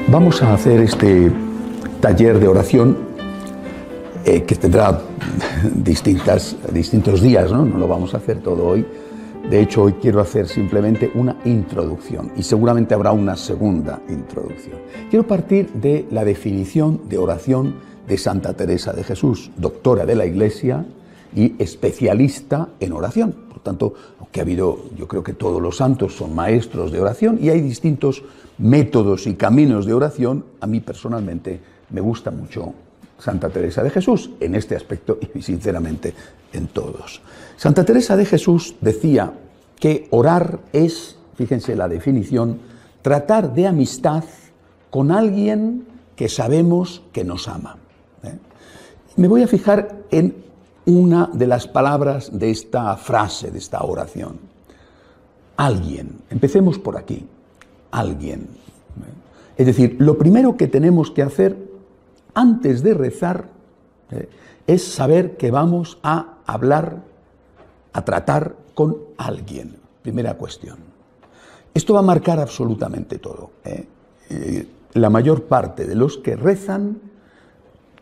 Vamos a hacer este taller de oración que tendrá distintos días, ¿no? No lo vamos a hacer todo hoy. De hecho, hoy quiero hacer simplemente una introducción y seguramente habrá una segunda introducción. Quiero partir de la definición de oración de Santa Teresa de Jesús, doctora de la Iglesia y especialista en oración. Por tanto, aunque ha habido, yo creo que todos los santos son maestros de oración y hay distintos métodos y caminos de oración, a mí personalmente me gusta mucho Santa Teresa de Jesús en este aspecto y sinceramente en todos. Santa Teresa de Jesús decía que orar es, fíjense la definición, tratar de amistad con alguien que sabemos que nos ama. Me voy a fijar en una de las palabras de esta frase, de esta oración. Alguien. Empecemos por aquí. Alguien. Es decir, lo primero que tenemos que hacer antes de rezar es saber que vamos a hablar, a tratar con alguien. Primera cuestión. Esto va a marcar absolutamente todo. La mayor parte de los que rezan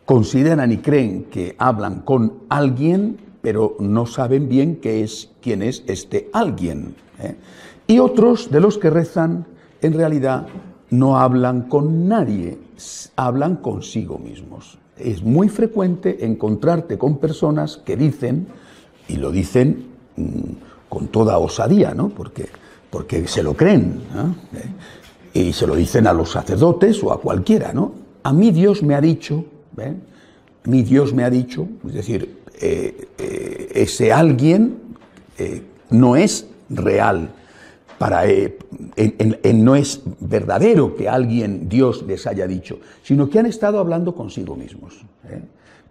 consideran y creen que hablan con alguien, pero no saben bien quién es este alguien. Y otros de los que rezan, en realidad, no hablan con nadie, hablan consigo mismos. Es muy frecuente encontrarte con personas que dicen, y lo dicen con toda osadía, ¿no? Porque se lo creen, ¿no? Y se lo dicen a los sacerdotes o a cualquiera, ¿no? A mí Dios me ha dicho, a mí Dios me ha dicho, es decir, ese alguien no es real. No es verdadero que alguien, Dios, les haya dicho, sino que han estado hablando consigo mismos.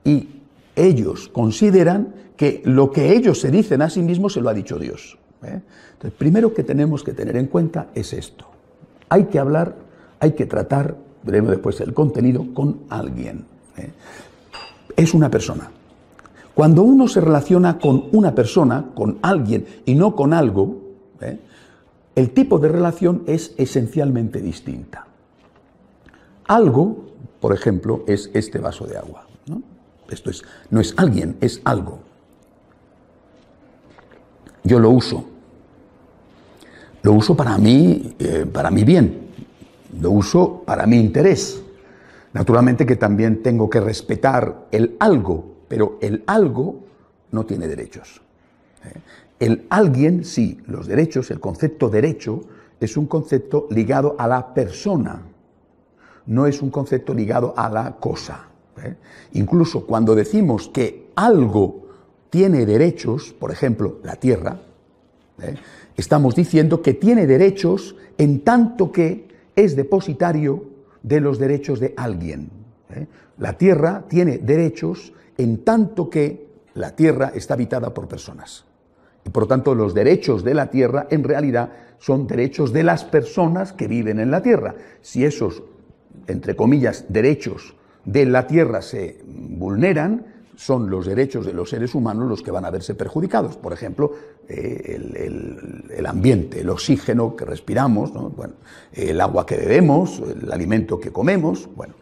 Y ellos consideran que lo que ellos se dicen a sí mismos se lo ha dicho Dios. Entonces, primero que tenemos que tener en cuenta es esto. Hay que hablar, hay que tratar, veremos después el contenido, con alguien. Es una persona. Cuando uno se relaciona con una persona, con alguien y no con algo, el tipo de relación es esencialmente distinta. Algo, por ejemplo, es este vaso de agua, ¿no? Esto no es alguien, es algo. Yo lo uso. Lo uso para mí bien. Lo uso para mi interés. Naturalmente que también tengo que respetar el algo, pero el algo no tiene derechos. El alguien, sí, los derechos, el concepto derecho es un concepto ligado a la persona, no es un concepto ligado a la cosa. Incluso cuando decimos que algo tiene derechos, por ejemplo, la tierra, estamos diciendo que tiene derechos en tanto que es depositario de los derechos de alguien. La tierra tiene derechos en tanto que la tierra está habitada por personas. Y por lo tanto, los derechos de la tierra en realidad son derechos de las personas que viven en la tierra. Si esos, entre comillas, derechos de la tierra se vulneran, son los derechos de los seres humanos los que van a verse perjudicados. Por ejemplo, el ambiente, el oxígeno que respiramos, ¿no? Bueno, el agua que bebemos, el alimento que comemos. Bueno,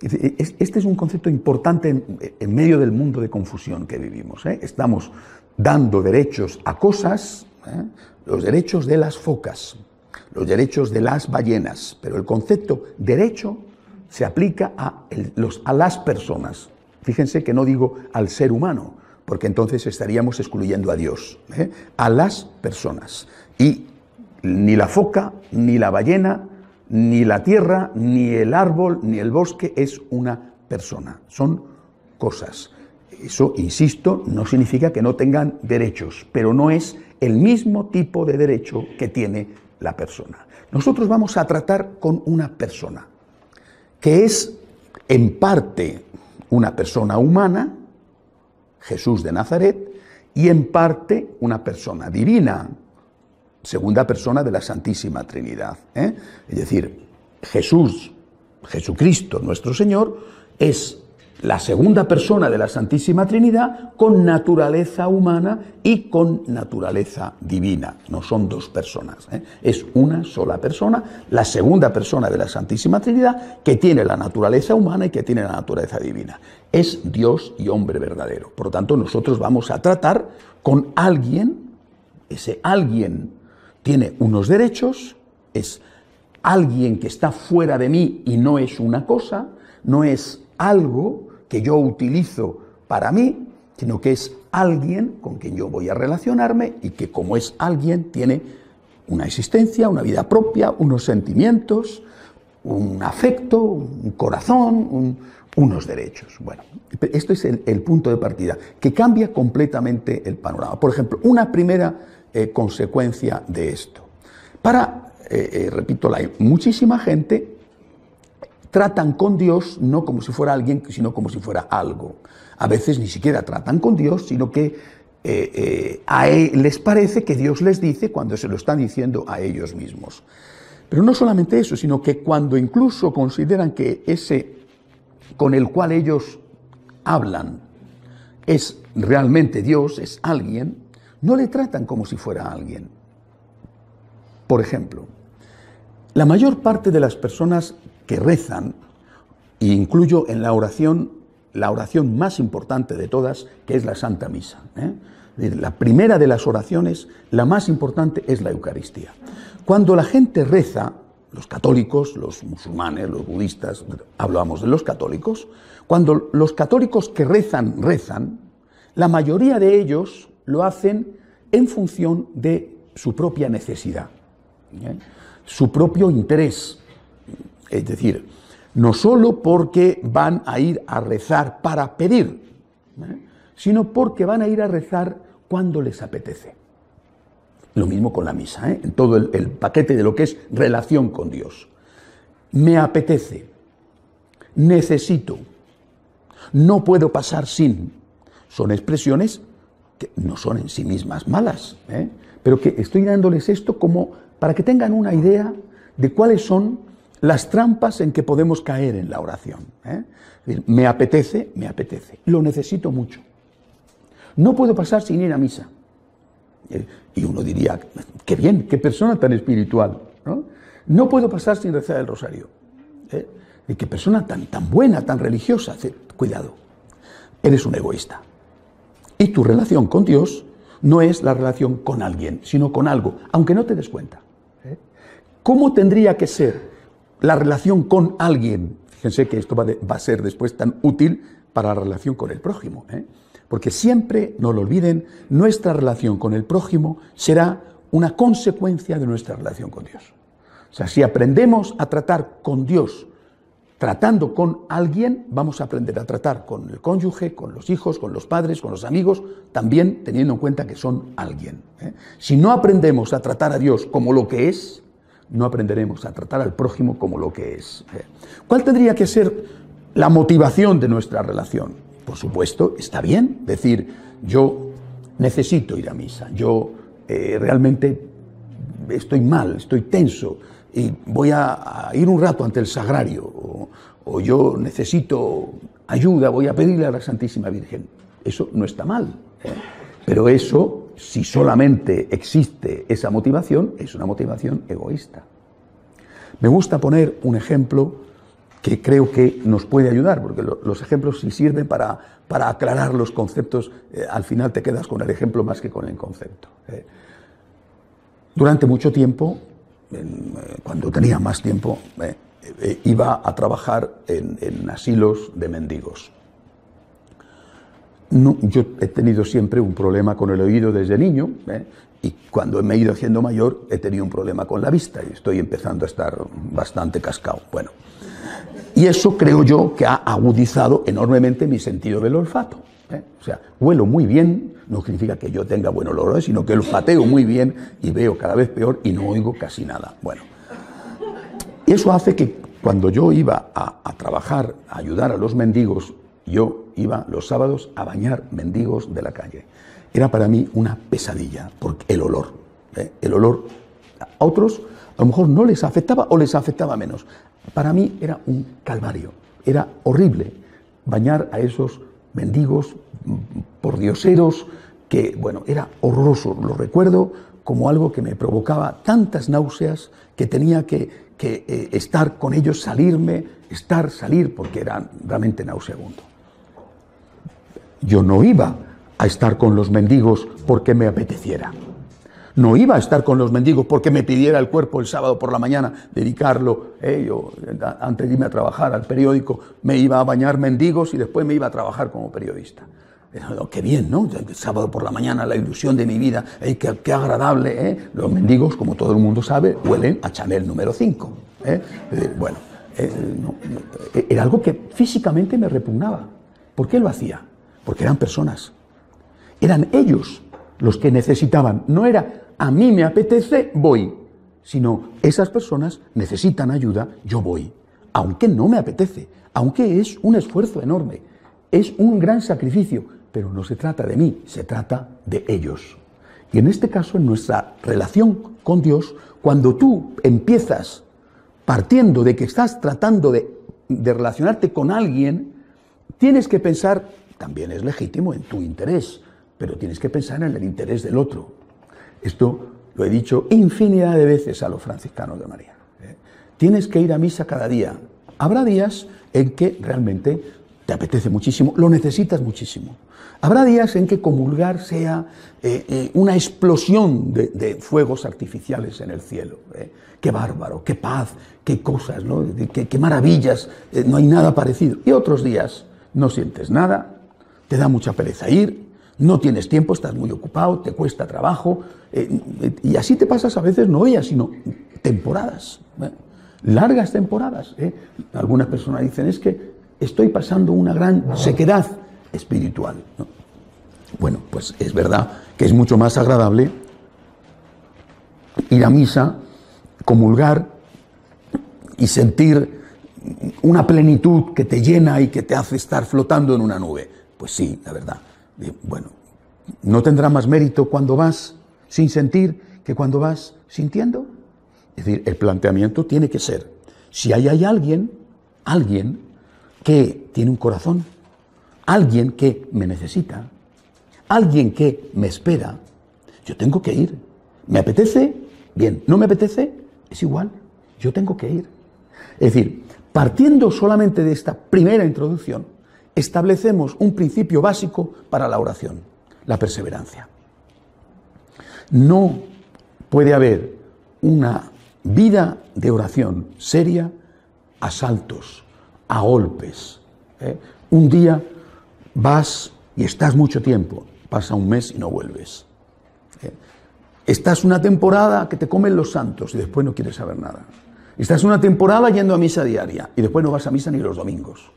este es un concepto importante en medio del mundo de confusión que vivimos. Estamos dando derechos a cosas, los derechos de las focas, los derechos de las ballenas, pero el concepto derecho se aplica a las personas. Fíjense que no digo al ser humano, porque entonces estaríamos excluyendo a Dios, a las personas. Y ni la foca, ni la ballena, ni la tierra, ni el árbol, ni el bosque es una persona, son cosas. Eso, insisto, no significa que no tengan derechos, pero no es el mismo tipo de derecho que tiene la persona. Nosotros vamos a tratar con una persona, que es en parte una persona humana, Jesús de Nazaret, y en parte una persona divina, segunda persona de la Santísima Trinidad. Es decir, Jesucristo, nuestro Señor, es la segunda persona de la Santísima Trinidad con naturaleza humana y con naturaleza divina. No son dos personas, es una sola persona, la segunda persona de la Santísima Trinidad, que tiene la naturaleza humana y que tiene la naturaleza divina. Es Dios y hombre verdadero. Por lo tanto, nosotros vamos a tratar con alguien, ese alguien tiene unos derechos, es alguien que está fuera de mí y no es una cosa, no es algo que yo utilizo para mí, sino que es alguien con quien yo voy a relacionarme y que como es alguien tiene una existencia, una vida propia, unos sentimientos, un afecto, un corazón, unos derechos. Bueno, esto es el punto de partida, que cambia completamente el panorama. Por ejemplo, una primera consecuencia de esto. Repito, muchísima gente tratan con Dios no como si fuera alguien, sino como si fuera algo. A veces ni siquiera tratan con Dios, sino que les parece que Dios les dice cuando se lo están diciendo a ellos mismos. Pero no solamente eso, sino que cuando incluso consideran que ese con el cual ellos hablan es realmente Dios, es alguien, no le tratan como si fuera alguien. Por ejemplo, la mayor parte de las personas que rezan, e incluyo en la oración más importante de todas, que es la Santa Misa. La primera de las oraciones, la más importante, es la Eucaristía. Cuando la gente reza, los católicos, los musulmanes, los budistas, hablamos de los católicos, cuando los católicos que rezan, la mayoría de ellos lo hacen en función de su propia necesidad, su propio interés. Es decir, no solo porque van a ir a rezar para pedir, sino porque van a ir a rezar cuando les apetece. Lo mismo con la misa, en todo el paquete de lo que es relación con Dios. Me apetece, necesito, no puedo pasar sin. Son expresiones que no son en sí mismas malas, pero que estoy dándoles esto como para que tengan una idea de cuáles son las trampas en que podemos caer en la oración. Me apetece, lo necesito mucho. No puedo pasar sin ir a misa. Y uno diría, qué bien, qué persona tan espiritual. No puedo pasar sin rezar el rosario. Y qué persona tan buena, tan religiosa. Cuidado, eres un egoísta. Y tu relación con Dios no es la relación con alguien, sino con algo, aunque no te des cuenta. ¿Cómo tendría que ser la relación con alguien? Fíjense que esto va a ser después tan útil para la relación con el prójimo. Porque siempre, no lo olviden, nuestra relación con el prójimo será una consecuencia de nuestra relación con Dios. O sea, si aprendemos a tratar con Dios tratando con alguien, vamos a aprender a tratar con el cónyuge, con los hijos, con los padres, con los amigos, también teniendo en cuenta que son alguien. Si no aprendemos a tratar a Dios como lo que es, no aprenderemos a tratar al prójimo como lo que es. ¿Cuál tendría que ser la motivación de nuestra relación? Por supuesto, está bien decir, yo necesito ir a misa, yo realmente estoy mal, estoy tenso y voy a ir un rato ante el sagrario, o yo necesito ayuda, voy a pedirle a la Santísima Virgen. Eso no está mal, pero eso, si solamente existe esa motivación, es una motivación egoísta. Me gusta poner un ejemplo que creo que nos puede ayudar, porque los ejemplos sí sirven para aclarar los conceptos. Al final te quedas con el ejemplo más que con el concepto. Durante mucho tiempo, cuando tenía más tiempo, iba a trabajar en asilos de mendigos. No, yo he tenido siempre un problema con el oído desde niño, y cuando me he ido haciendo mayor he tenido un problema con la vista y estoy empezando a estar bastante cascado. Bueno, y eso creo yo que ha agudizado enormemente mi sentido del olfato. O sea, huelo muy bien, no significa que yo tenga buen olor, sino que olfateo muy bien y veo cada vez peor y no oigo casi nada. Bueno, eso hace que cuando yo iba a trabajar, a ayudar a los mendigos, yo iba los sábados a bañar mendigos de la calle. Era para mí una pesadilla, porque el olor a otros a lo mejor no les afectaba o les afectaba menos. Para mí era un calvario, era horrible bañar a esos mendigos pordioseros que, bueno, era horroroso. Lo recuerdo como algo que me provocaba tantas náuseas que tenía que estar con ellos, salir, porque era realmente nauseabundo. Yo no iba a estar con los mendigos porque me apeteciera. No iba a estar con los mendigos porque me pidiera el cuerpo el sábado por la mañana, dedicarlo, yo antes de irme a trabajar al periódico, me iba a bañar mendigos y después me iba a trabajar como periodista. Qué bien, ¿no? El sábado por la mañana, la ilusión de mi vida, qué agradable, ¿eh? Los mendigos, como todo el mundo sabe, huelen a Chanel número 5. Era algo que físicamente me repugnaba. ¿Por qué lo hacía? Porque eran personas. Eran ellos los que necesitaban. No era a mí me apetece, voy. Sino esas personas necesitan ayuda, yo voy. Aunque no me apetece, aunque es un esfuerzo enorme, es un gran sacrificio, pero no se trata de mí, se trata de ellos. Y en este caso, en nuestra relación con Dios, cuando tú empiezas partiendo de que estás tratando de relacionarte con alguien, tienes que pensar, también es legítimo, en tu interés, pero tienes que pensar en el interés del otro. Esto lo he dicho infinidad de veces a los franciscanos de María. Tienes que ir a misa cada día. Habrá días en que realmente te apetece muchísimo, lo necesitas muchísimo. Habrá días en que comulgar sea una explosión de fuegos artificiales en el cielo. Qué bárbaro, qué paz, qué cosas, ¿no? Qué maravillas, no hay nada parecido. Y otros días no sientes nada, te da mucha pereza ir, no tienes tiempo, estás muy ocupado, te cuesta trabajo, y así te pasas a veces no días, sino temporadas, largas temporadas. Algunas personas dicen, es que estoy pasando una gran sequedad espiritual, ¿no? Bueno, pues es verdad que es mucho más agradable ir a misa, comulgar y sentir una plenitud que te llena y que te hace estar flotando en una nube. Pues sí, la verdad. Bueno, ¿no tendrá más mérito cuando vas sin sentir que cuando vas sintiendo? Es decir, el planteamiento tiene que ser, si hay alguien que tiene un corazón, alguien que me necesita, alguien que me espera, yo tengo que ir. ¿Me apetece? Bien. ¿No me apetece? Es igual, yo tengo que ir. Es decir, partiendo solamente de esta primera introducción, establecemos un principio básico para la oración, la perseverancia. No puede haber una vida de oración seria a saltos, a golpes. Un día vas y estás mucho tiempo, pasa un mes y no vuelves. Estás una temporada que te comen los santos y después no quieres saber nada. Estás una temporada yendo a misa diaria y después no vas a misa ni los domingos.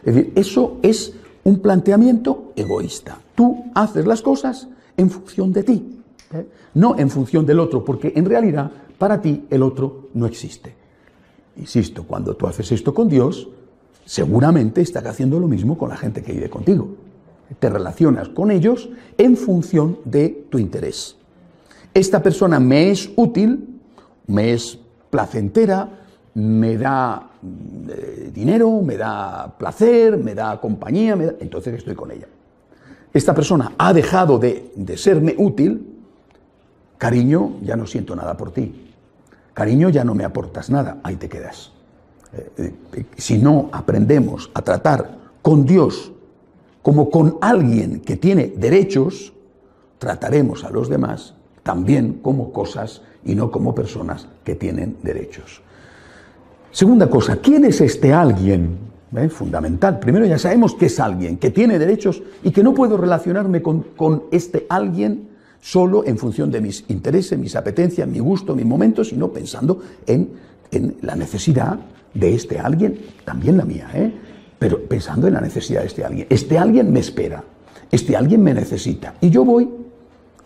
Es decir, eso es un planteamiento egoísta. Tú haces las cosas en función de ti, no en función del otro, porque en realidad para ti el otro no existe. Insisto, cuando tú haces esto con Dios, seguramente estás haciendo lo mismo con la gente que vive contigo. Te relacionas con ellos en función de tu interés. Esta persona me es útil, me es placentera, me da dinero, me da placer, me da compañía, entonces estoy con ella. Esta persona ha dejado de serme útil, cariño, ya no siento nada por ti. Cariño, ya no me aportas nada, ahí te quedas. Si no aprendemos a tratar con Dios como con alguien que tiene derechos, trataremos a los demás también como cosas y no como personas que tienen derechos. Segunda cosa, ¿quién es este alguien? Fundamental. Primero ya sabemos que es alguien que tiene derechos y que no puedo relacionarme con este alguien solo en función de mis intereses, mis apetencias, mi gusto, mis momentos, sino pensando en la necesidad de este alguien, también la mía, pero pensando en la necesidad de este alguien. Este alguien me espera, este alguien me necesita y yo voy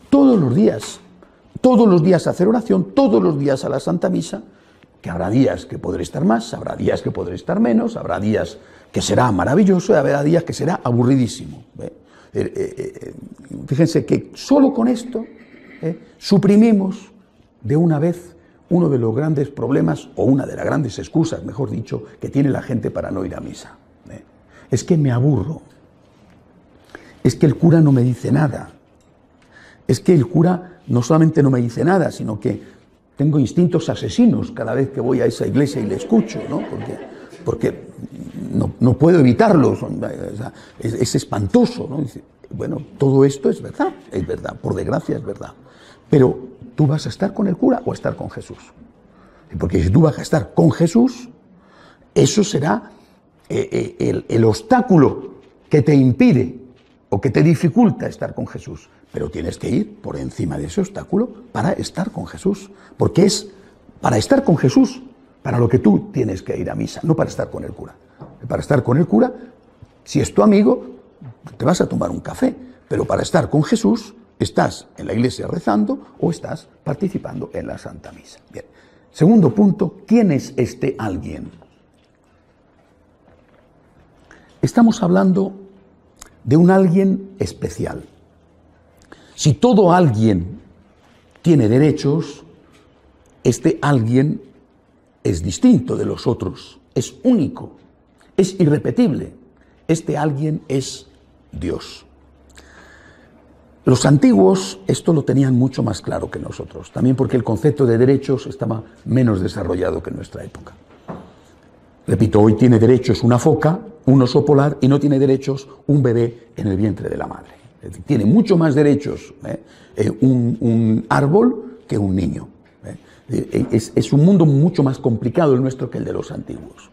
todos los días a hacer oración, todos los días a la Santa Misa, que habrá días que podré estar más, habrá días que podré estar menos, habrá días que será maravilloso y habrá días que será aburridísimo. Fíjense que solo con esto suprimimos de una vez uno de los grandes problemas, o una de las grandes excusas, mejor dicho, que tiene la gente para no ir a misa. es que me aburro, es que el cura no me dice nada, es que el cura no solamente no me dice nada, sino que tengo instintos asesinos cada vez que voy a esa iglesia y le escucho, ¿no? Porque no puedo evitarlo, es espantoso, ¿no? Bueno, todo esto es verdad, por desgracia es verdad. Pero tú vas a estar con el cura o a estar con Jesús. Porque si tú vas a estar con Jesús, eso será el obstáculo que te impide o que te dificulta estar con Jesús. Pero tienes que ir por encima de ese obstáculo para estar con Jesús. Porque es para estar con Jesús para lo que tú tienes que ir a misa, no para estar con el cura. Para estar con el cura, si es tu amigo, te vas a tomar un café. Pero para estar con Jesús, estás en la iglesia rezando o estás participando en la Santa Misa. Bien. Segundo punto, ¿quién es este alguien? Estamos hablando de un alguien especial. Si todo alguien tiene derechos, este alguien es distinto de los otros, es único, es irrepetible. Este alguien es Dios. Los antiguos esto lo tenían mucho más claro que nosotros, también porque el concepto de derechos estaba menos desarrollado que en nuestra época. Repito, hoy tiene derechos una foca, un oso polar, y no tiene derechos un bebé en el vientre de la madre. Es decir, tiene mucho más derechos un árbol que un niño. Es un mundo mucho más complicado el nuestro que el de los antiguos.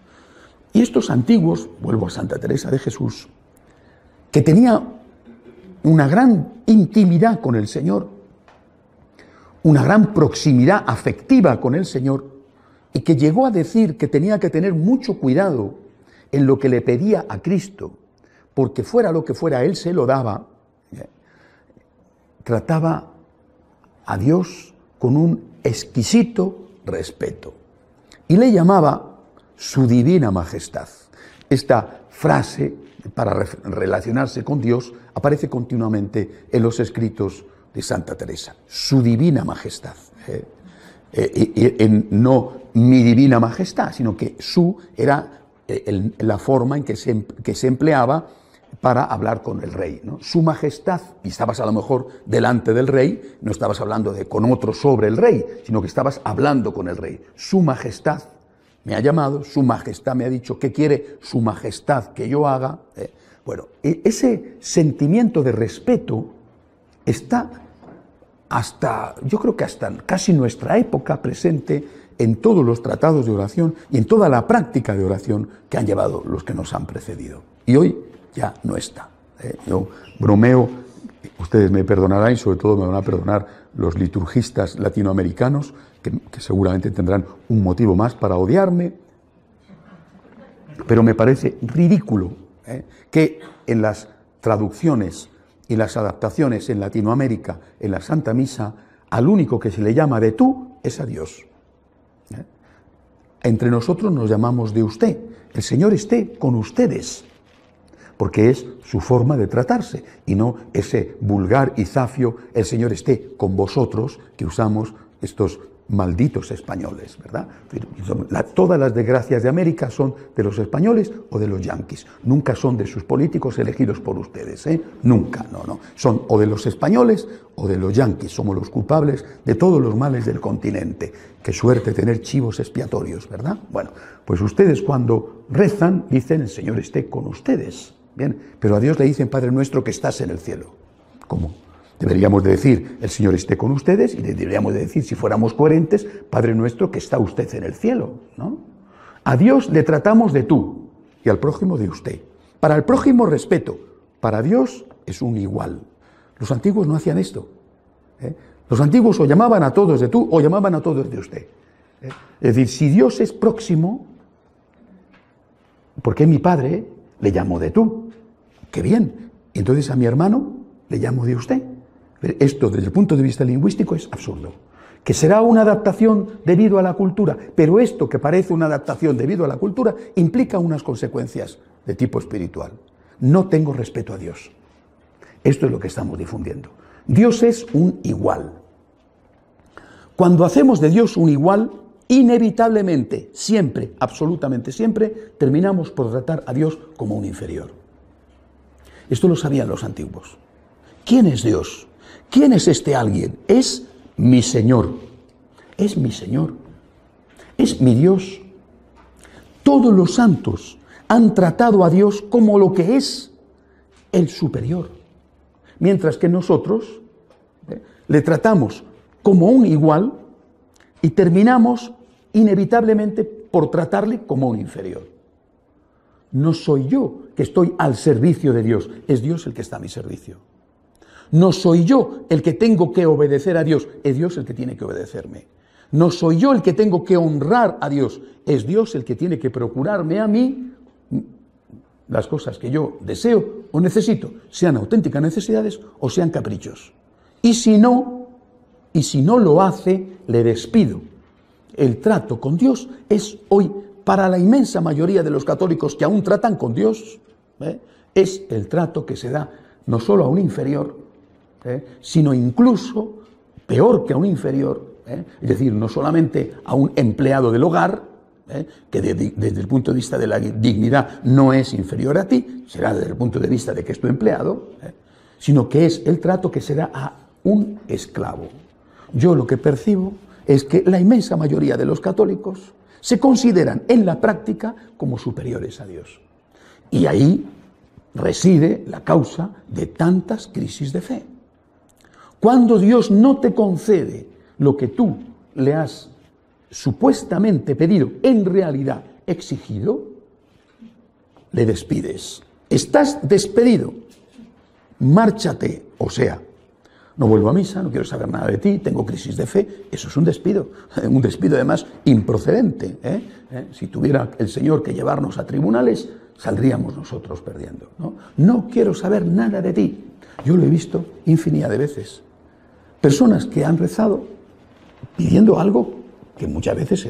Y estos antiguos, vuelvo a Santa Teresa de Jesús, que tenía una gran intimidad con el Señor, una gran proximidad afectiva con el Señor, y que llegó a decir que tenía que tener mucho cuidado en lo que le pedía a Cristo, porque fuera lo que fuera, Él se lo daba, trataba a Dios con un exquisito respeto y le llamaba su divina majestad. Esta frase, para relacionarse con Dios, aparece continuamente en los escritos de Santa Teresa. Su divina majestad. No mi divina majestad, sino que su era la forma en que se empleaba para hablar con el rey, ¿no? Su majestad, y estabas a lo mejor delante del rey, no estabas hablando con otro sobre el rey, sino que estabas hablando con el rey. Su majestad me ha llamado, su majestad me ha dicho, ¿qué quiere su majestad que yo haga? Bueno, ese sentimiento de respeto está yo creo que hasta casi nuestra época presente en todos los tratados de oración y en toda la práctica de oración que han llevado los que nos han precedido. Y hoy ya no está. Yo bromeo, ustedes me perdonarán y sobre todo me van a perdonar los liturgistas latinoamericanos, que seguramente tendrán un motivo más para odiarme, pero me parece ridículo que en las traducciones y las adaptaciones en Latinoamérica, en la Santa Misa, al único que se le llama de tú es a Dios. Entre nosotros nos llamamos de usted. El Señor esté con ustedes, porque es su forma de tratarse, y no ese vulgar y zafio, el Señor esté con vosotros, que usamos estos malditos españoles, ¿verdad? Todas las desgracias de América son de los españoles o de los yanquis, nunca son de sus políticos elegidos por ustedes, nunca, no, son o de los españoles o de los yanquis, somos los culpables de todos los males del continente. Qué suerte tener chivos expiatorios, ¿verdad? Bueno, pues ustedes cuando rezan dicen el Señor esté con ustedes, bien, pero a Dios le dicen Padre nuestro que estás en el cielo. ¿Cómo? Deberíamos de decir, el Señor esté con ustedes, y deberíamos de decir, si fuéramos coherentes, Padre nuestro que está usted en el cielo, ¿no? A Dios le tratamos de tú y al prójimo de usted. Para el prójimo respeto, para Dios es un igual. Los antiguos no hacían esto. Los antiguos o llamaban a todos de tú o llamaban a todos de usted. Es decir, si Dios es próximo, ¿por qué mi padre le llamo de tú? ¡Qué bien! Entonces a mi hermano le llamo de usted. Esto, desde el punto de vista lingüístico, es absurdo. Que será una adaptación debido a la cultura, pero esto que parece una adaptación debido a la cultura implica unas consecuencias de tipo espiritual. No tengo respeto a Dios. Esto es lo que estamos difundiendo. Dios es un igual. Cuando hacemos de Dios un igual, inevitablemente, siempre, absolutamente siempre, terminamos por tratar a Dios como un inferior. Esto lo sabían los antiguos. ¿Quién es Dios? ¿Quién es este alguien? Es mi Señor. Es mi Señor. Es mi Dios. Todos los santos han tratado a Dios como lo que es el superior, mientras que nosotros le tratamos como un igual y terminamos inevitablemente por tratarle como un inferior. No soy yo que estoy al servicio de Dios, es Dios el que está a mi servicio. No soy yo el que tengo que obedecer a Dios, es Dios el que tiene que obedecerme. No soy yo el que tengo que honrar a Dios, es Dios el que tiene que procurarme a mí las cosas que yo deseo o necesito, sean auténticas necesidades o sean caprichos. Y si no lo hace, le despido. El trato con Dios es hoy, para la inmensa mayoría de los católicos que aún tratan con Dios, es el trato que se da no solo a un inferior, sino incluso peor que a un inferior, es decir, no solamente a un empleado del hogar, que desde el punto de vista de la dignidad no es inferior a ti, será desde el punto de vista de que es tu empleado, sino que es el trato que se da a un esclavo. Yo lo que percibo es que la inmensa mayoría de los católicos se consideran en la práctica como superiores a Dios. Y ahí reside la causa de tantas crisis de fe. Cuando Dios no te concede lo que tú le has supuestamente pedido, en realidad exigido, le despides. Estás despedido. Márchate, o sea, no vuelvo a misa, no quiero saber nada de ti, tengo crisis de fe. Eso es un despido además improcedente. Si tuviera el Señor que llevarnos a tribunales, saldríamos nosotros perdiendo. No quiero saber nada de ti. Yo lo he visto infinidad de veces. Personas que han rezado pidiendo algo que muchas veces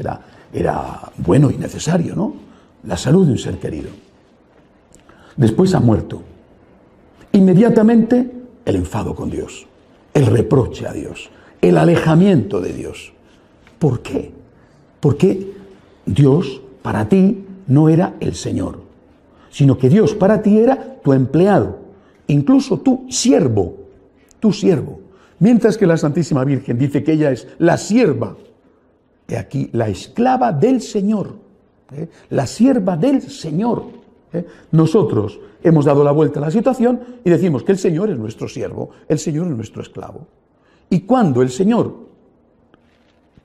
era bueno y necesario, ¿no? La salud de un ser querido. Después ha muerto. Inmediatamente el enfado con Dios, el reproche a Dios, el alejamiento de Dios. ¿Por qué? Porque Dios para ti no era el Señor, sino que Dios para ti era tu empleado, incluso tu siervo. Mientras que la Santísima Virgen dice que ella es la sierva, he aquí la esclava del Señor, la sierva del Señor. Nosotros hemos dado la vuelta a la situación y decimos que el Señor es nuestro siervo, el Señor es nuestro esclavo. Y cuando el Señor,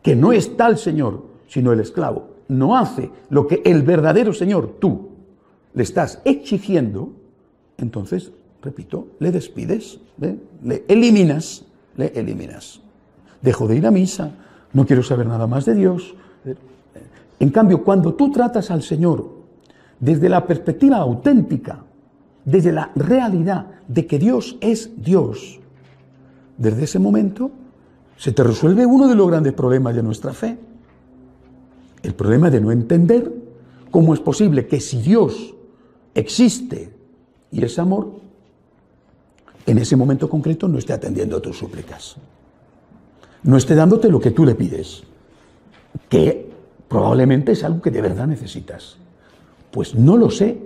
que no es tal Señor, sino el esclavo, no hace lo que el verdadero Señor, tú, le estás exigiendo, entonces, repito, le despides, le eliminas. Dejo de ir a misa, no quiero saber nada más de Dios. En cambio, cuando tú tratas al Señor desde la perspectiva auténtica, desde la realidad de que Dios es Dios, desde ese momento se te resuelve uno de los grandes problemas de nuestra fe. El problema de no entender cómo es posible que si Dios existe y es amor, en ese momento concreto no esté atendiendo a tus súplicas, no esté dándote lo que tú le pides, que probablemente es algo que de verdad necesitas. Pues no lo sé,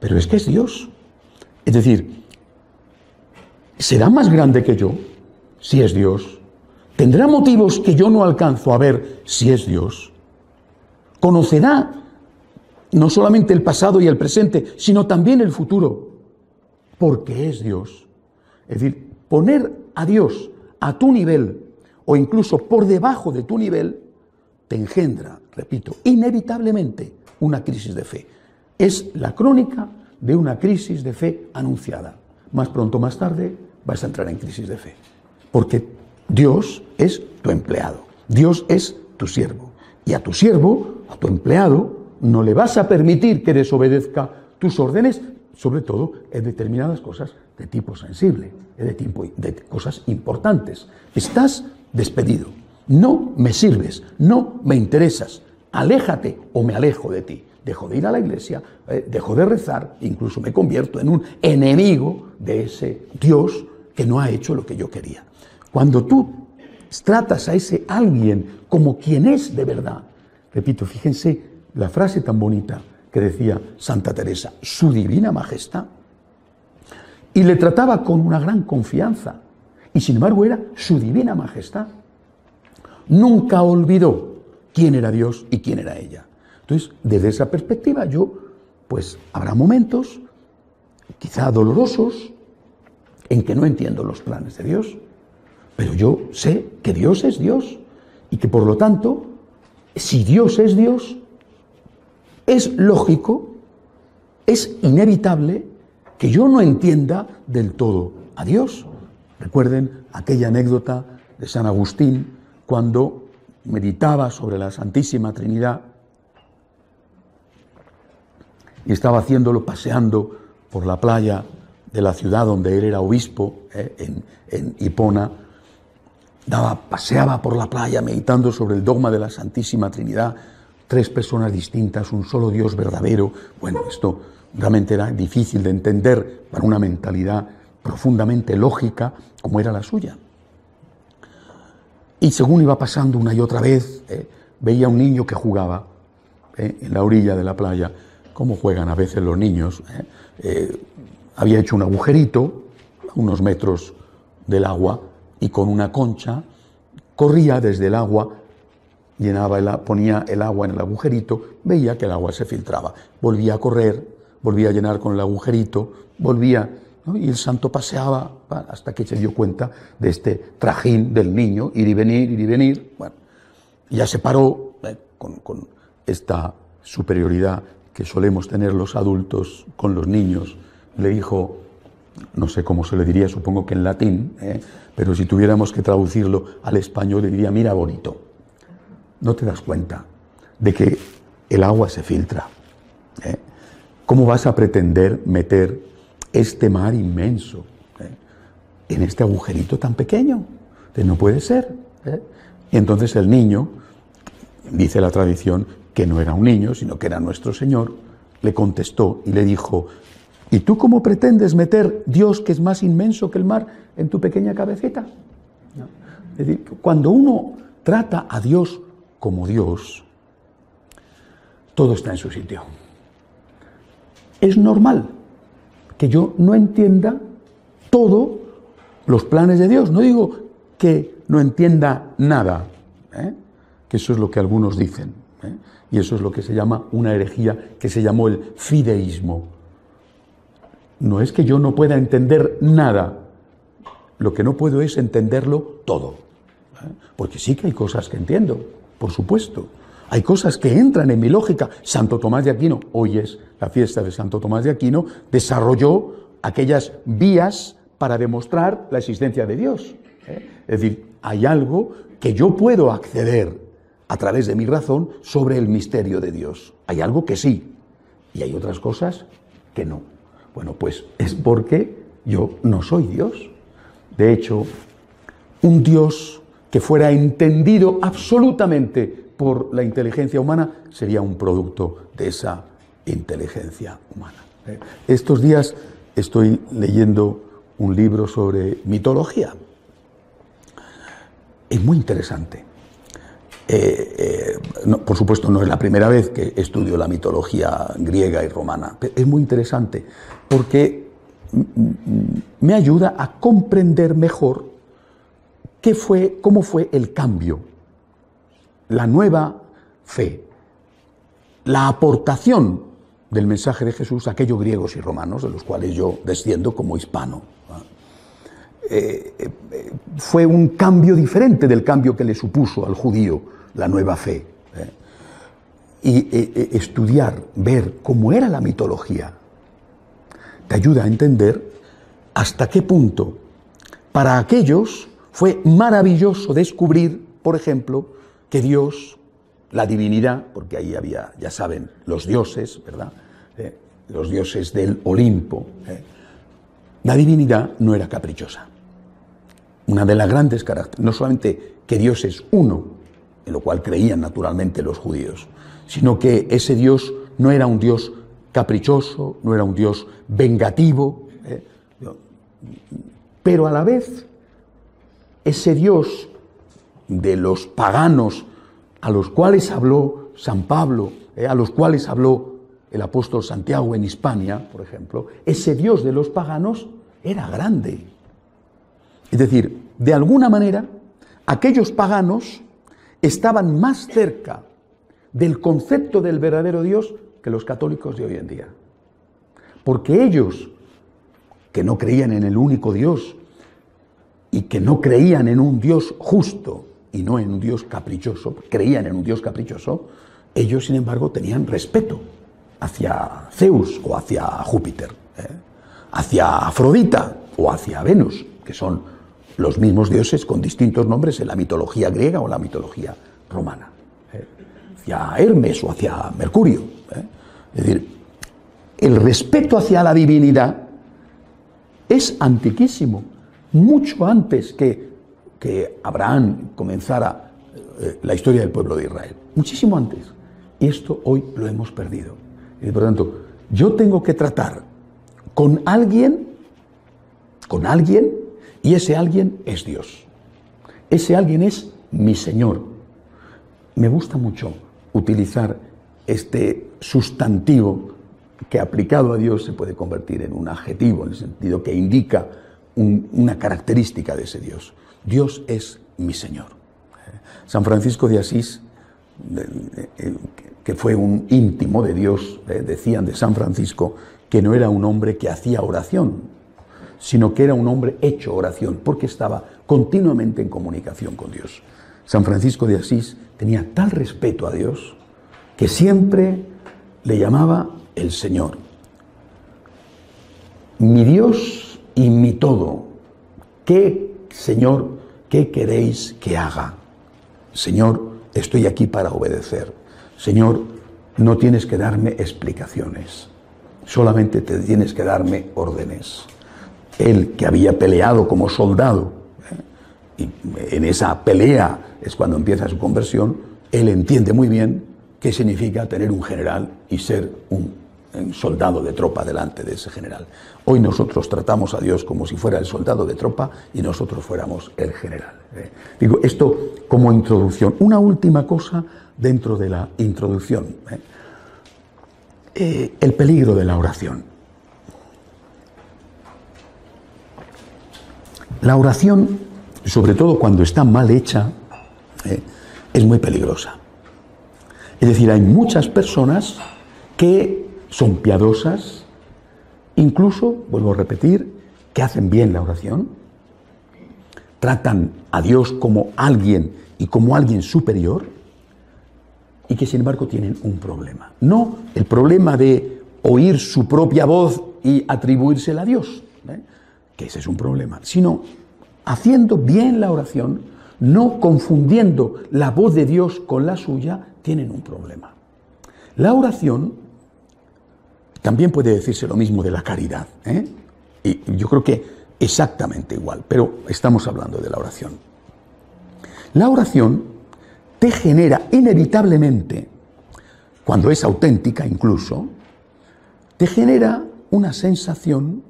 pero es que es Dios. Es decir, ¿será más grande que yo si es Dios? ¿Tendrá motivos que yo no alcanzo a ver si es Dios? ¿Conocerá no solamente el pasado y el presente, sino también el futuro? Porque es Dios. Es decir, poner a Dios a tu nivel o incluso por debajo de tu nivel te engendra, repito, inevitablemente una crisis de fe. Es la crónica de una crisis de fe anunciada. Más pronto o más tarde vas a entrar en crisis de fe. Porque Dios es tu empleado, Dios es tu siervo. Y a tu siervo, a tu empleado, no le vas a permitir que desobedezca tus órdenes, sobre todo en determinadas cosas de tipo sensible, de cosas importantes. Estás despedido. No me sirves, no me interesas. Aléjate o me alejo de ti. Dejo de ir a la iglesia, dejo de rezar, incluso me convierto en un enemigo de ese Dios que no ha hecho lo que yo quería. Cuando tú tratas a ese alguien como quien es de verdad. Repito, fíjense la frase tan bonita que decía Santa Teresa, su divina majestad. Y le trataba con una gran confianza. Y sin embargo era su divina majestad. Nunca olvidó quién era Dios y quién era ella. Entonces, desde esa perspectiva, pues habrá momentos, quizá dolorosos, en que no entiendo los planes de Dios. Pero yo sé que Dios es Dios y que por lo tanto, si Dios es Dios, es lógico, es inevitable que yo no entienda del todo a Dios. Recuerden aquella anécdota de San Agustín cuando meditaba sobre la Santísima Trinidad y estaba haciéndolo paseando por la playa de la ciudad donde él era obispo, en Hipona. Paseaba por la playa meditando sobre el dogma de la Santísima Trinidad, 3 personas distintas, un solo Dios verdadero. Bueno, esto realmente era difícil de entender para una mentalidad profundamente lógica como era la suya. Y según iba pasando una y otra vez, veía a un niño que jugaba en la orilla de la playa, como juegan a veces los niños. Había hecho un agujerito a unos metros del agua y con una concha corría desde el agua, ponía el agua en el agujerito, veía que el agua se filtraba, volvía a correr, volvía a llenar con el agujerito, volvía, ¿no? Y el santo paseaba hasta que se dio cuenta de este trajín del niño, ir y venir, bueno, y ya se paró con esta superioridad que solemos tener los adultos con los niños. Le dijo, no sé cómo se le diría, supongo que en latín, pero si tuviéramos que traducirlo al español le diría, mira bonito, ¿no te das cuenta de que el agua se filtra? ¿Cómo vas a pretender meter este mar inmenso en este agujerito tan pequeño? No puede ser. Y entonces el niño, dice la tradición, que no era un niño, sino que era nuestro Señor, le contestó y le dijo, ¿y tú cómo pretendes meter Dios, que es más inmenso que el mar, en tu pequeña cabecita? ¿No? Es decir, cuando uno trata a Dios como Dios, todo está en su sitio. Es normal que yo no entienda todos los planes de Dios. No digo que no entienda nada, que eso es lo que algunos dicen, y eso es lo que se llama una herejía que se llamó el fideísmo. No es que yo no pueda entender nada, lo que no puedo es entenderlo todo. Porque sí que hay cosas que entiendo, por supuesto. Hay cosas que entran en mi lógica. Santo Tomás de Aquino, hoy es la fiesta de Santo Tomás de Aquino, desarrolló aquellas vías para demostrar la existencia de Dios. Es decir, hay algo que yo puedo acceder a través de mi razón sobre el misterio de Dios. Hay algo que sí, y hay otras cosas que no. Bueno, pues es porque yo no soy Dios. De hecho, un Dios que fuera entendido absolutamente por la inteligencia humana sería un producto de esa inteligencia humana. Estos días estoy leyendo un libro sobre mitología. Es muy interesante. Por supuesto, no es la primera vez que estudio la mitología griega y romana. Es muy interesante porque me ayuda a comprender mejor cómo fue el cambio, la nueva fe, la aportación del mensaje de Jesús a aquellos griegos y romanos, de los cuales yo desciendo como hispano. Fue un cambio diferente del cambio que le supuso al judío la nueva fe. Y estudiar, ver cómo era la mitología, te ayuda a entender hasta qué punto para aquellos fue maravilloso descubrir, por ejemplo, que Dios, la divinidad, porque ahí había, ya saben, los dioses, ¿verdad? Los dioses del Olimpo. La divinidad no era caprichosa. Una de las grandes características, no solamente que Dios es uno, en lo cual creían naturalmente los judíos, sino que ese Dios no era un Dios caprichoso, no era un Dios vengativo, pero a la vez ese Dios de los paganos a los cuales habló San Pablo, a los cuales habló el apóstol Santiago en Hispania, por ejemplo, ese Dios de los paganos era grande. Es decir, de alguna manera, aquellos paganos estaban más cerca del concepto del verdadero Dios que los católicos de hoy en día. Porque ellos, que no creían en el único Dios y que no creían en un Dios justo y no en un Dios caprichoso, creían en un Dios caprichoso, ellos, sin embargo, tenían respeto hacia Zeus o hacia Júpiter, hacia Afrodita o hacia Venus, que son los mismos dioses con distintos nombres en la mitología griega o la mitología romana, hacia Hermes o hacia Mercurio. Es decir, el respeto hacia la divinidad es antiquísimo, mucho antes que Abraham comenzara la historia del pueblo de Israel, muchísimo antes. Y esto hoy lo hemos perdido. Y por lo tanto, yo tengo que tratar con alguien, y ese alguien es Dios. Ese alguien es mi Señor. Me gusta mucho utilizar este sustantivo que aplicado a Dios se puede convertir en un adjetivo, en el sentido que indica una característica de ese Dios. Dios es mi Señor. San Francisco de Asís, que fue un íntimo de Dios, decían de San Francisco que no era un hombre que hacía oración, sino que era un hombre hecho oración, porque estaba continuamente en comunicación con Dios. San Francisco de Asís tenía tal respeto a Dios que siempre le llamaba el Señor. Mi Dios y mi todo. ¿Qué, Señor, qué queréis que haga? Señor, estoy aquí para obedecer. Señor, no tienes que darme explicaciones, solamente te tienes que darme órdenes. Él, que había peleado como soldado, y en esa pelea es cuando empieza su conversión, él entiende muy bien qué significa tener un general y ser un soldado de tropa delante de ese general. Hoy nosotros tratamos a Dios como si fuera el soldado de tropa y nosotros fuéramos el general. Digo esto como introducción. Una última cosa dentro de la introducción. El peligro de la oración. La oración, sobre todo cuando está mal hecha, es muy peligrosa. Es decir, hay muchas personas que son piadosas, incluso, vuelvo a repetir, que hacen bien la oración, tratan a Dios como alguien y como alguien superior, y que sin embargo tienen un problema. No el problema de oír su propia voz y atribuírsela a Dios, que ese es un problema, sino haciendo bien la oración, no confundiendo la voz de Dios con la suya, tienen un problema. La oración también puede decirse lo mismo de la caridad, y yo creo que exactamente igual, pero estamos hablando de la oración. La oración te genera inevitablemente, cuando es auténtica incluso, te genera una sensación,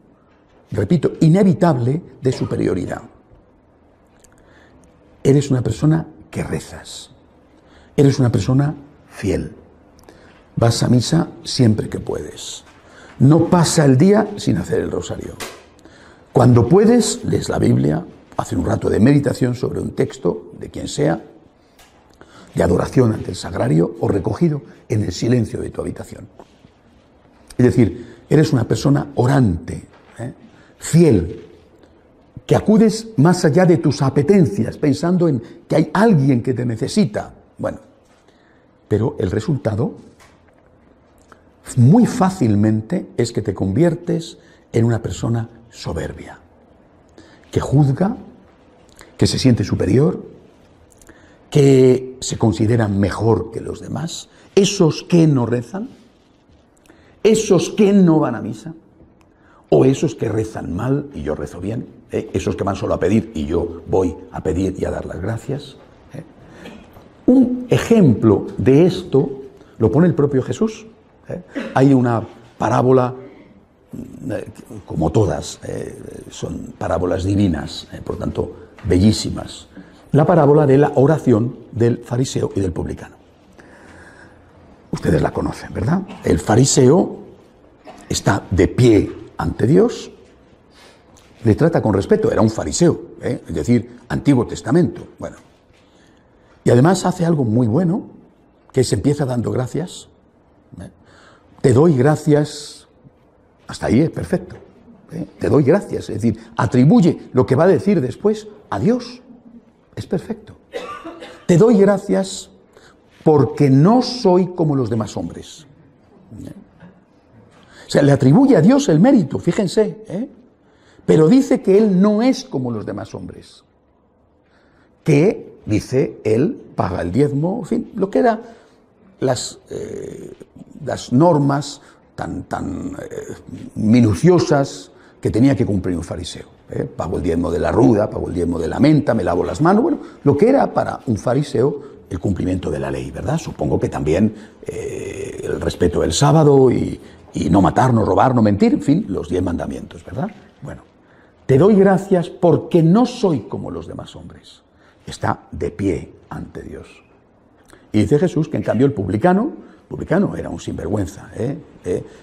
repito, inevitable de superioridad. Eres una persona que rezas, eres una persona fiel, vas a misa siempre que puedes, no pasa el día sin hacer el rosario. Cuando puedes, lees la Biblia, haces un rato de meditación sobre un texto de quien sea, de adoración ante el sagrario o recogido en el silencio de tu habitación. Es decir, eres una persona orante, fiel, que acudes más allá de tus apetencias, pensando en que hay alguien que te necesita. Bueno, pero el resultado muy fácilmente es que te conviertes en una persona soberbia, que juzga, que se siente superior, que se considera mejor que los demás, esos que no rezan, esos que no van a misa, o esos que rezan mal y yo rezo bien, esos que van solo a pedir y yo voy a pedir y a dar las gracias. Un ejemplo de esto lo pone el propio Jesús. Hay una parábola, como todas, son parábolas divinas, por tanto, bellísimas. la parábola de la oración del fariseo y del publicano. Ustedes la conocen, ¿verdad? El fariseo está de pie ante Dios, le trata con respeto, era un fariseo, es decir, Antiguo Testamento. Bueno, y además hace algo muy bueno, que se empieza dando gracias. Te doy gracias, hasta ahí es perfecto. Te doy gracias, es decir, atribuye lo que va a decir después a Dios. Es perfecto. Te doy gracias porque no soy como los demás hombres. O sea, le atribuye a Dios el mérito, fíjense, pero dice que él no es como los demás hombres. Que, dice, él paga el diezmo, en fin, lo que eran las normas tan minuciosas que tenía que cumplir un fariseo. Pago el diezmo de la ruda, pago el diezmo de la menta, me lavo las manos. Bueno, lo que era para un fariseo el cumplimiento de la ley, ¿verdad? Supongo que también el respeto del sábado y no matar, no robar, no mentir, en fin, los 10 mandamientos, ¿verdad? Bueno, te doy gracias porque no soy como los demás hombres. Está de pie ante Dios. Y dice Jesús que en cambio el publicano era un sinvergüenza.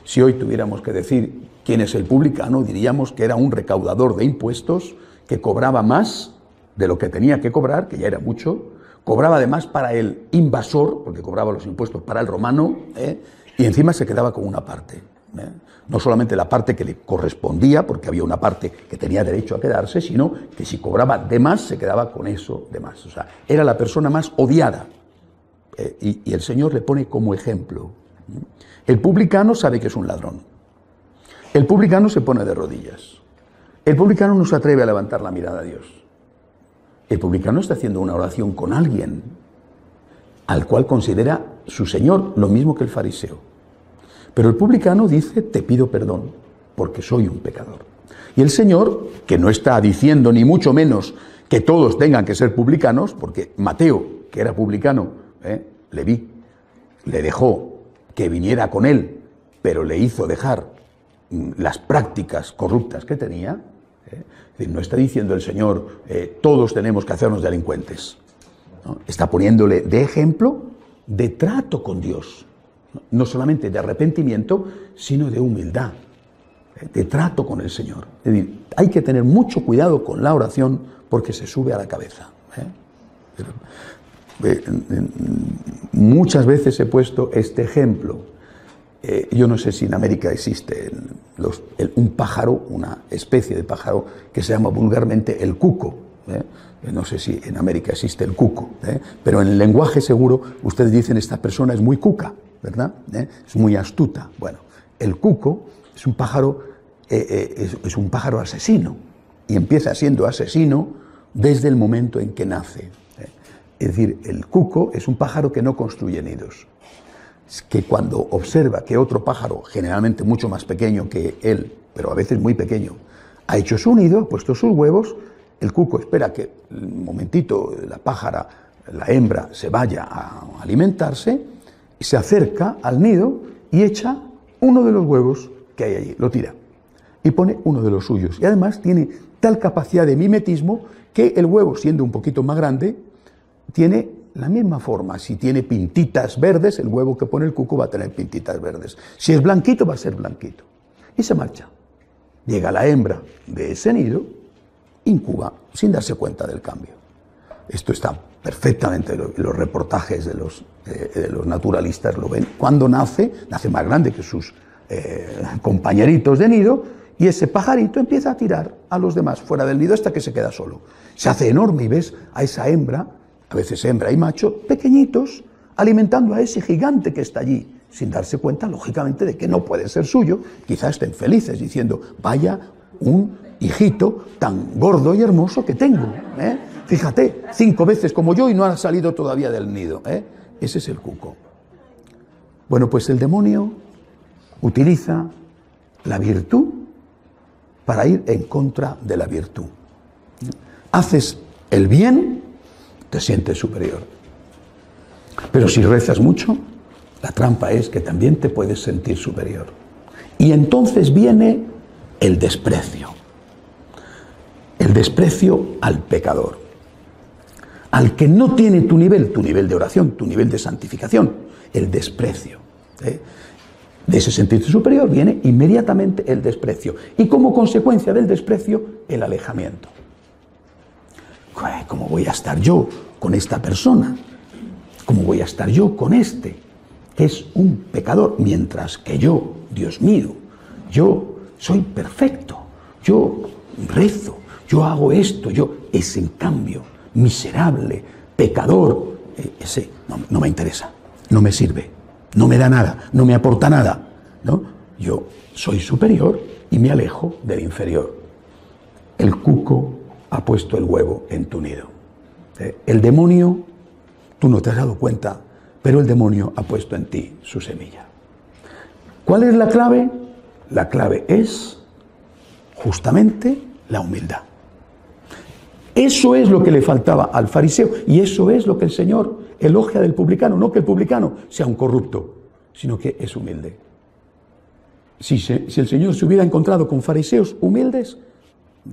Si hoy tuviéramos que decir quién es el publicano, diríamos que era un recaudador de impuestos que cobraba más de lo que tenía que cobrar, que ya era mucho, cobraba además para el invasor, porque cobraba los impuestos para el romano, y encima se quedaba con una parte. No solamente la parte que le correspondía, porque había una parte que tenía derecho a quedarse, sino que si cobraba de más, se quedaba con eso de más. O sea, era la persona más odiada. Y el Señor le pone como ejemplo. El publicano sabe que es un ladrón. El publicano se pone de rodillas. El publicano no se atreve a levantar la mirada a Dios. El publicano está haciendo una oración con alguien al cual considera su Señor lo mismo que el fariseo. Pero el publicano dice, te pido perdón, porque soy un pecador. Y el Señor, que no está diciendo ni mucho menos que todos tengan que ser publicanos, porque Mateo, que era publicano, Leví, le dejó que viniera con él, pero le hizo dejar las prácticas corruptas que tenía. Es decir, no está diciendo el Señor, todos tenemos que hacernos delincuentes. ¿No? Está poniéndole de ejemplo de trato con Dios. No solamente de arrepentimiento, sino de humildad, de trato con el Señor. Es decir, hay que tener mucho cuidado con la oración porque se sube a la cabeza. Muchas veces he puesto este ejemplo. Yo no sé si en América existe un pájaro, una especie de pájaro que se llama vulgarmente el cuco. No sé si en América existe el cuco, pero en el lenguaje seguro ustedes dicen esta persona es muy cuca, ¿verdad? Es muy astuta. Bueno, el cuco es un pájaro, es un pájaro asesino y empieza siendo asesino desde el momento en que nace. Es decir, el cuco es un pájaro que no construye nidos. Es que cuando observa que otro pájaro, generalmente mucho más pequeño que él, pero a veces muy pequeño, ha hecho su nido, ha puesto sus huevos, el cuco espera que un momentito la pájara, la hembra, se vaya a alimentarse y se acerca al nido y echa uno de los huevos que hay allí, lo tira y pone uno de los suyos. Y además tiene tal capacidad de mimetismo que el huevo, siendo un poquito más grande, tiene la misma forma. Si tiene pintitas verdes, el huevo que pone el cuco va a tener pintitas verdes. Si es blanquito, va a ser blanquito. Y se marcha. Llega la hembra de ese nido, incuba, sin darse cuenta del cambio. Esto está perfectamente, los reportajes de los naturalistas lo ven. Cuando nace más grande que sus compañeritos de nido, y ese pajarito empieza a tirar a los demás fuera del nido hasta que se queda solo. Se hace enorme y ves a esa hembra, a veces hembra y macho, pequeñitos, alimentando a ese gigante que está allí, sin darse cuenta, lógicamente, de que no puede ser suyo. Quizás estén felices diciendo, vaya un hijito tan gordo y hermoso que tengo. Fíjate, 5 veces como yo y no ha salido todavía del nido. Ese es el cuco. Bueno, pues el demonio utiliza la virtud para ir en contra de la virtud. Haces el bien, te sientes superior. Pero si rezas mucho, la trampa es que también te puedes sentir superior. Y entonces viene el desprecio. El desprecio al pecador. al que no tiene tu nivel de oración, tu nivel de santificación, el desprecio. De ese sentirse superior viene inmediatamente el desprecio. Y como consecuencia del desprecio, el alejamiento. ¿Cómo voy a estar yo con esta persona? ¿Cómo voy a estar yo con este, que es un pecador? Mientras que yo, Dios mío, yo soy perfecto, yo rezo, yo hago esto, es en cambio miserable, pecador, ese no me interesa, no me sirve, no me da nada, no me aporta nada, ¿no? Yo soy superior y me alejo del inferior. El cuco ha puesto el huevo en tu nido. El demonio, tú no te has dado cuenta, pero el demonio ha puesto en ti su semilla. ¿Cuál es la clave? La clave es justamente la humildad. Eso es lo que le faltaba al fariseo y eso es lo que el Señor elogia del publicano. No que el publicano sea un corrupto, sino que es humilde. Si el Señor se hubiera encontrado con fariseos humildes,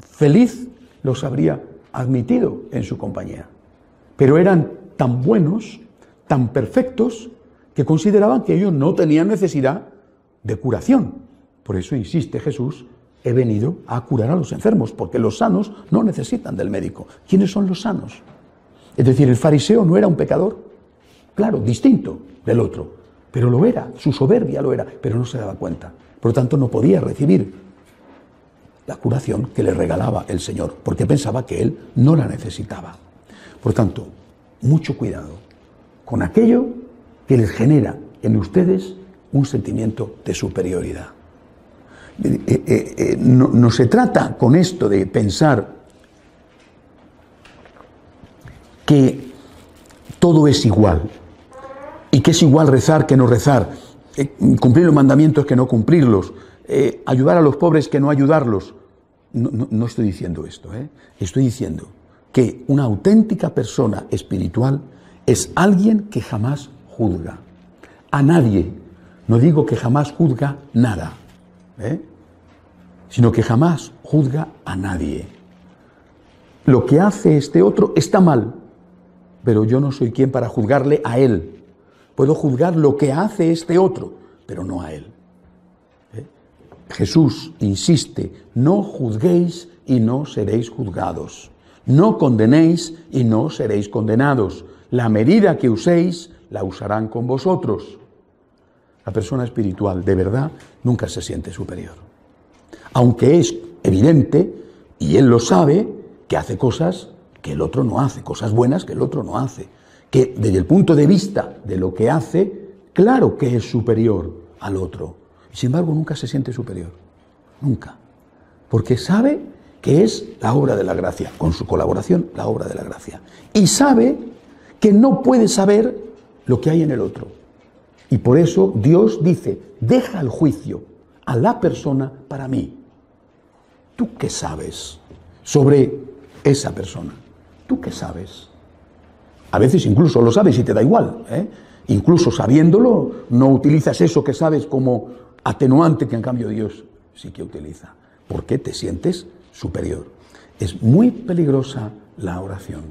feliz los habría admitido en su compañía. Pero eran tan buenos, tan perfectos, que consideraban que ellos no tenían necesidad de curación. Por eso insiste Jesús: he venido a curar a los enfermos, porque los sanos no necesitan del médico. ¿Quiénes son los sanos? Es decir, el fariseo no era un pecador, claro, distinto del otro, pero lo era, su soberbia lo era, pero no se daba cuenta. Por lo tanto, no podía recibir la curación que le regalaba el Señor, porque pensaba que él no la necesitaba. Por tanto, mucho cuidado con aquello que les genera en ustedes un sentimiento de superioridad. No se trata con esto de pensar que todo es igual y que es igual rezar que no rezar, cumplir los mandamientos que no cumplirlos, ayudar a los pobres que no ayudarlos. No estoy diciendo esto, estoy diciendo que una auténtica persona espiritual es alguien que jamás juzga a nadie. No digo que jamás juzga nada, sino que jamás juzga a nadie. Lo que hace este otro está mal, pero yo no soy quien para juzgarle a él. Puedo juzgar lo que hace este otro, pero no a él. Jesús insiste: no juzguéis y no seréis juzgados. No condenéis y no seréis condenados. La medida que uséis, la usarán con vosotros. La persona espiritual, de verdad, nunca se siente superior. Aunque es evidente, y él lo sabe, que hace cosas que el otro no hace, cosas buenas que el otro no hace. Que desde el punto de vista de lo que hace, claro que es superior al otro. Sin embargo, nunca se siente superior. Nunca. Porque sabe que es la obra de la gracia, con su colaboración, la obra de la gracia. Y sabe que no puede saber lo que hay en el otro. Y por eso Dios dice: deja el juicio a la persona para mí. ¿Tú qué sabes sobre esa persona? ¿Tú qué sabes? A veces incluso lo sabes y te da igual, Incluso sabiéndolo, no utilizas eso que sabes como atenuante que en cambio Dios sí que utiliza. ¿Por qué te sientes superior? Es muy peligrosa la oración.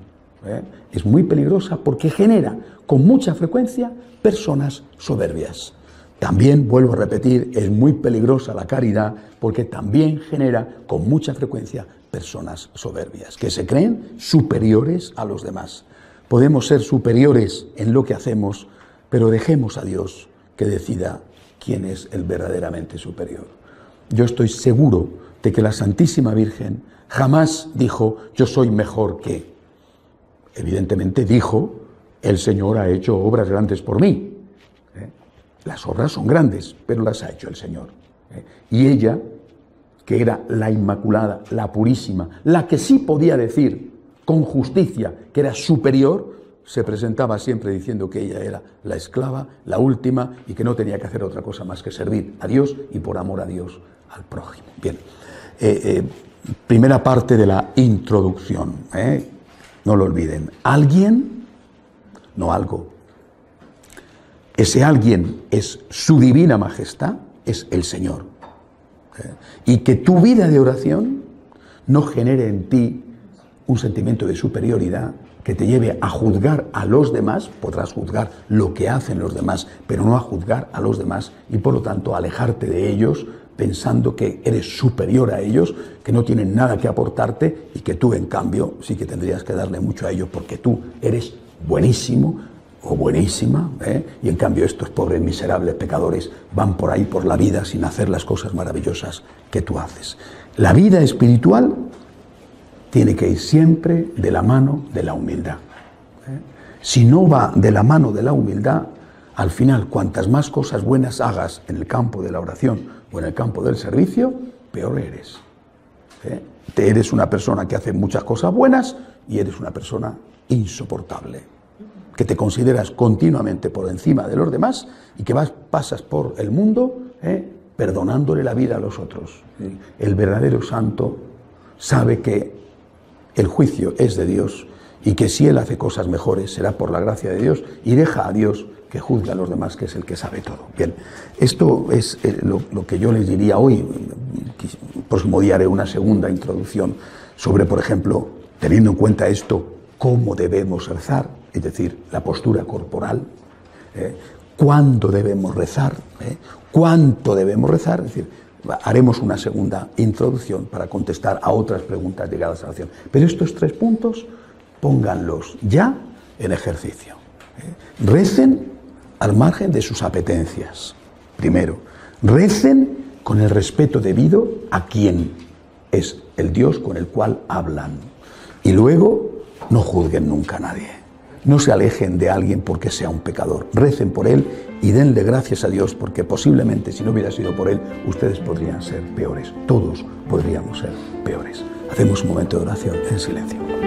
Es muy peligrosa porque genera con mucha frecuencia personas soberbias. También, vuelvo a repetir, es muy peligrosa la caridad porque también genera con mucha frecuencia personas soberbias, que se creen superiores a los demás. Podemos ser superiores en lo que hacemos, pero dejemos a Dios que decida quién es el verdaderamente superior. Yo estoy seguro de que la Santísima Virgen jamás dijo: yo soy mejor que. Evidentemente dijo: el Señor ha hecho obras grandes por mí. Las obras son grandes, pero las ha hecho el Señor. Y ella, que era la Inmaculada, la Purísima, la que sí podía decir con justicia que era superior, se presentaba siempre diciendo que ella era la esclava, la última, y que no tenía que hacer otra cosa más que servir a Dios y por amor a Dios al prójimo. Bien, primera parte de la introducción, no lo olviden. Alguien, no algo. Ese alguien es su divina majestad, es el Señor. Y que tu vida de oración no genere en ti un sentimiento de superioridad que te lleve a juzgar a los demás. Podrás juzgar lo que hacen los demás, pero no a juzgar a los demás y por lo tanto alejarte de ellos pensando que eres superior a ellos, que no tienen nada que aportarte y que tú en cambio sí que tendrías que darle mucho a ellos porque tú eres buenísimo o buenísima, y en cambio estos pobres miserables pecadores van por ahí por la vida sin hacer las cosas maravillosas que tú haces. La vida espiritual tiene que ir siempre de la mano de la humildad. Si no va de la mano de la humildad, al final cuantas más cosas buenas hagas en el campo de la oración o en el campo del servicio, peor eres. Eres una persona que hace muchas cosas buenas y eres una persona insoportable, que te consideras continuamente por encima de los demás y que pasas por el mundo perdonándole la vida a los otros. El verdadero santo sabe que el juicio es de Dios y que si él hace cosas mejores será por la gracia de Dios y deja a Dios que juzgue a los demás, que es el que sabe todo. Bien, esto es lo que yo les diría hoy. El próximo día haré una segunda introducción sobre, por ejemplo, teniendo en cuenta esto, cómo debemos rezar, es decir, la postura corporal, cuándo debemos rezar, cuánto debemos rezar, es decir, haremos una segunda introducción para contestar a otras preguntas ligadas a la oración. Pero estos 3 puntos, pónganlos ya en ejercicio. Recen al margen de sus apetencias. Primero, recen con el respeto debido a quien es el Dios con el cual hablan. Y luego, no juzguen nunca a nadie. No se alejen de alguien porque sea un pecador. Recen por él y denle gracias a Dios porque posiblemente si no hubiera sido por él, ustedes podrían ser peores. Todos podríamos ser peores. Hacemos un momento de oración en silencio.